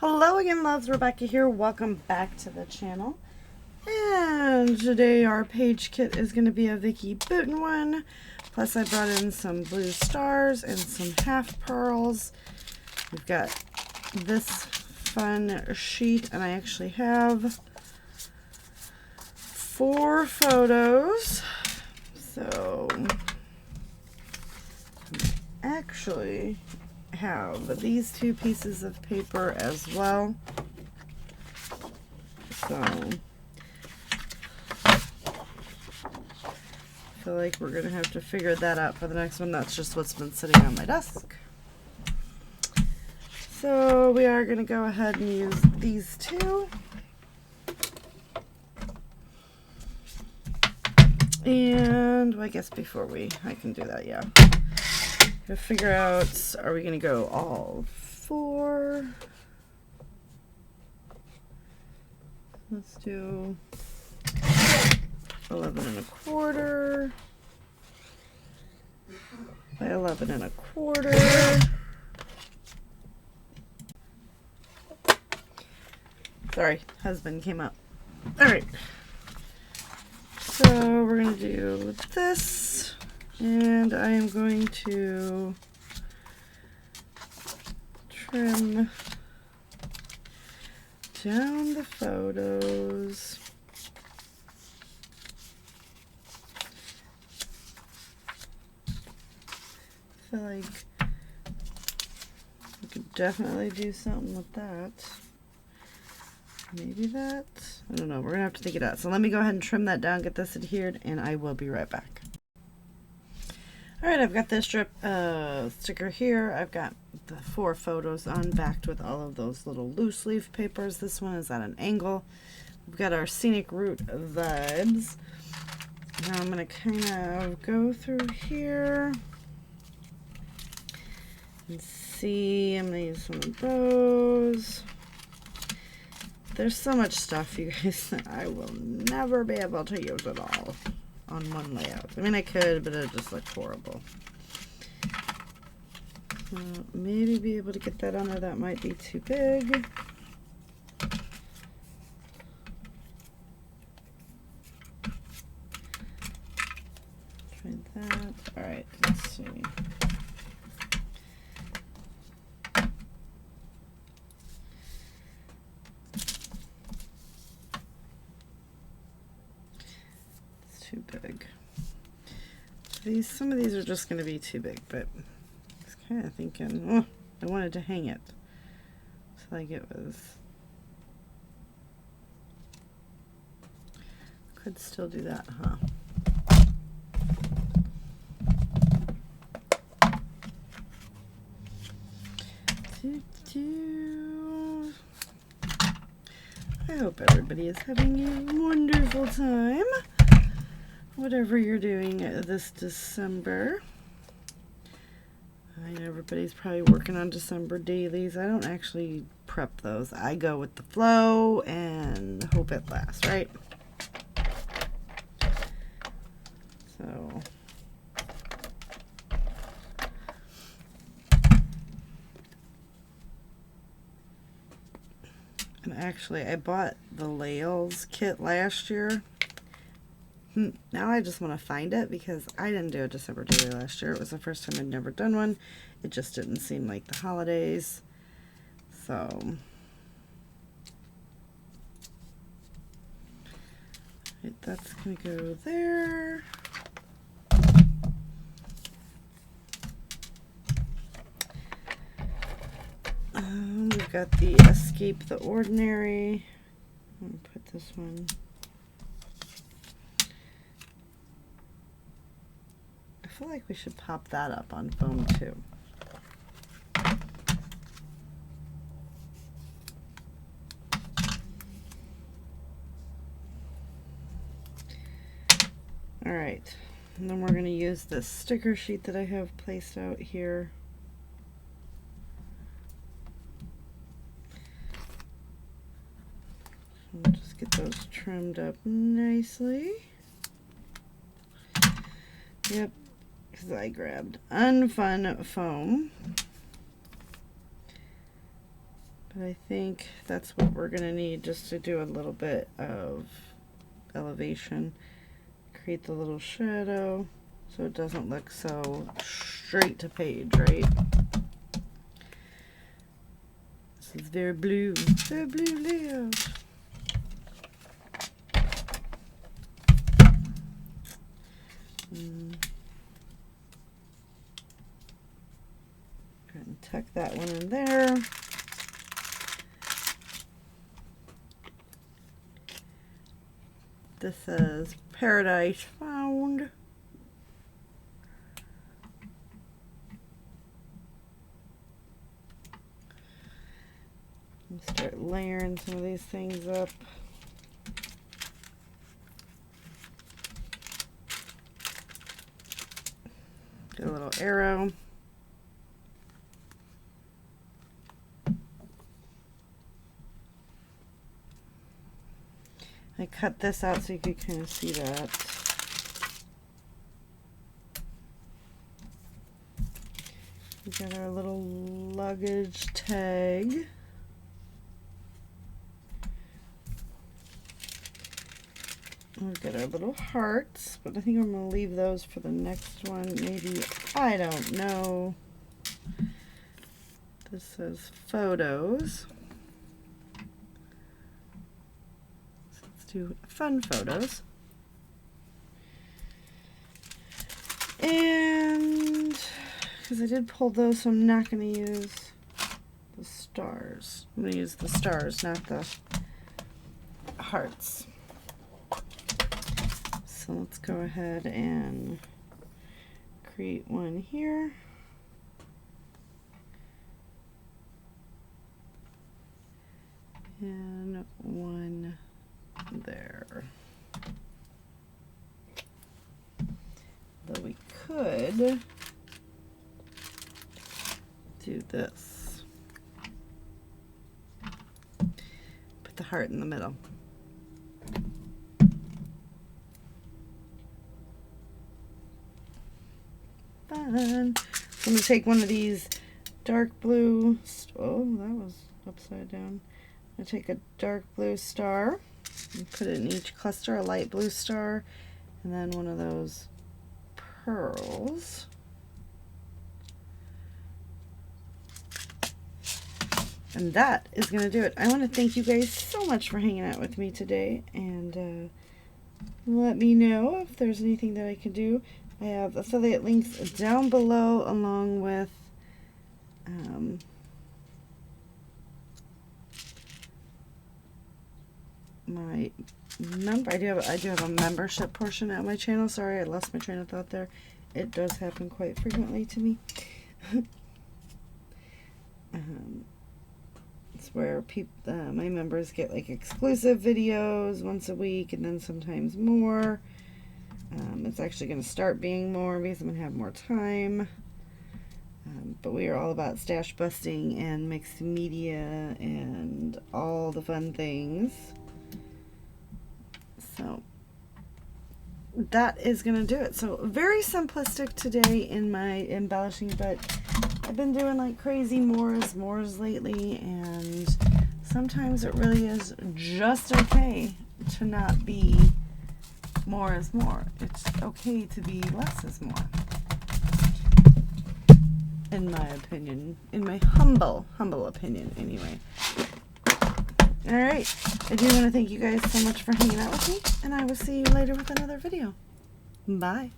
Hello again, loves. Rebecca here. Welcome back to the channel. And today our page kit is going to be a Vicki Boutin one. Plus I brought in some blue stars and some half pearls. We've got this fun sheet, and I actually have 4 photos. So actually have these 2 pieces of paper as well. So I feel like we're gonna have to figure that out for the next one. That's just what's been sitting on my desk. So we are gonna go ahead and use these 2. And well, I guess before I can do that, yeah. To figure out, are we going to go all 4? Let's do 11 1/4 by 11 1/4. Sorry, husband came up. All right. So we're going to do this. And I am going to trim down the photos. I feel like we could definitely do something with that. Maybe that? I don't know. We're going to have to think it out. So let me go ahead and trim that down, get this adhered, and I will be right back. Alright, I've got this strip sticker here. I've got the 4 photos unbacked with all of those little loose leaf papers. This one is at an angle. We've got our scenic route vibes. Now I'm going to kind of go through here and see. I'm going to use some of those. There's so much stuff, you guys, that I will never be able to use it all on one layout. I mean, I could, but it just looked horrible. So maybe be able to get that on there. That might be too big. Try that. All right, let's see. Too big. Some of these are just going to be too big, but I was kind of thinking, oh, I wanted to hang it. So like it was. Could still do that, huh? I hope everybody is having a wonderful time, whatever you're doing this December. I know everybody's probably working on December dailies. I don't actually prep those. I go with the flow and hope it lasts, right? So and actually I bought the Lails kit last year. Now I just want to find it because I didn't do a December daily last year. It was the first time I'd never done one. It just didn't seem like the holidays. So that's going to go there. We've got the Escape the Ordinary. I'm going to put this one. I feel like we should pop that up on foam too. All right, and then we're going to use this sticker sheet that I have placed out here. We'll just get those trimmed up nicely. Yep, because I grabbed Unfun Foam. But I think that's what we're going to need just to do a little bit of elevation. Create the little shadow so it doesn't look so straight to page, right? This is very blue layout. Go ahead and tuck that one in there. This says Paradise Found. Start layering some of these things up. Get a little arrow. I cut this out so you could kind of see that. We got our little luggage tag. We've got our little hearts, but I think I'm going to leave those for the next one. Maybe, I don't know. This says photos. So let's do fun photos. And because I did pull those, so I'm not going to use the stars. I'm going to use the stars, not the hearts. So let's go ahead and create one here. And one there. Though we could do this. Put the heart in the middle. Fun. So I'm going to take one of these dark blue, oh, that was upside down. I'm going to take a dark blue star and put it in each cluster, a light blue star, and then one of those pearls. And that is going to do it. I want to thank you guys so much for hanging out with me today, and let me know if there's anything that I can do. I have affiliate links down below along with my member. I do have a membership portion at my channel. Sorry, I lost my train of thought there. It does happen quite frequently to me. It's where my members get like exclusive videos once a week, and then sometimes more. It's actually going to start being more because I'm going to have more time. But we are all about stash busting and mixed media and all the fun things. So that is going to do it. So very simplistic today in my embellishing, but I've been doing like crazy mores lately, and sometimes it really is just okay to not be more is more. It's okay to be less is more, in my opinion, in my humble opinion anyway. Alright, I do want to thank you guys so much for hanging out with me, and I will see you later with another video. Bye.